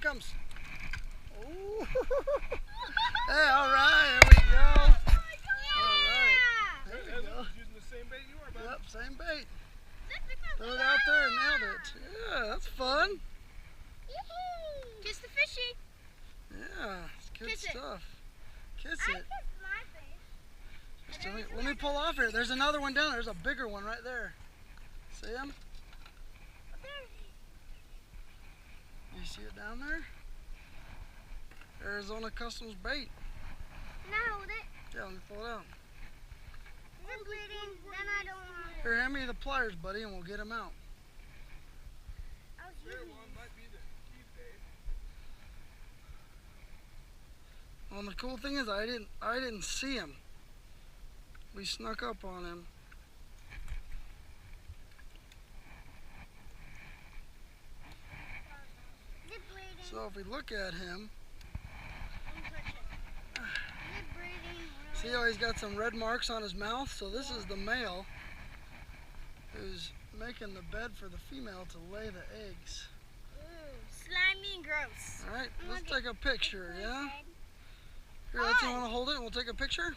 comes. Ooh. Hey, all right, there we go. All right. There you go. Using the same bait you are, bud. Yep, same bait. Throw it out there and nailed it. Yeah, that's fun. Kiss the fishy. Yeah, it's good Kiss it. stuff. Kiss I it. kissed my fish. Just let me pull off here. There's another one down there. There's a bigger one right there. See him? You see it down there? Arizona Customs bait. Can I hold it? Yeah, let me pull it out. Is it bleeding? Then I don't want it. Here, hand me the pliers, buddy, and we'll get him out. I was There using one might be the key bait. Well, and the cool thing is I didn't see him. We snuck up on him. Is it bleeding? So if we look at him, Don't touch it. Is it bleeding? see how he's got some red marks on his mouth? So this is the male who's making the bed for the female to lay the eggs. Ooh, slimy and gross. All right, let's take a picture, yeah? Here, let's, you want to hold it and we'll take a picture?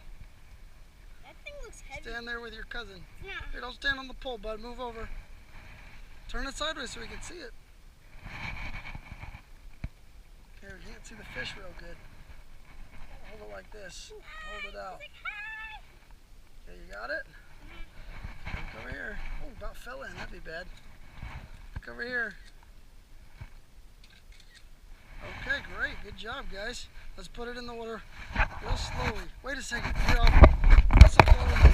That thing looks heavy. Stand there with your cousin. Yeah. Here, don't stand on the pole, bud. Move over. Turn it sideways so we can see it. Here, you can't see the fish real good. Hold it like this. Hold it out. Okay, you got it? Look over here. Oh, about fell in. That'd be bad. Look over here. Okay, great. Good job, guys. Let's put it in the water real slowly. Wait a second. Here, that's a floating.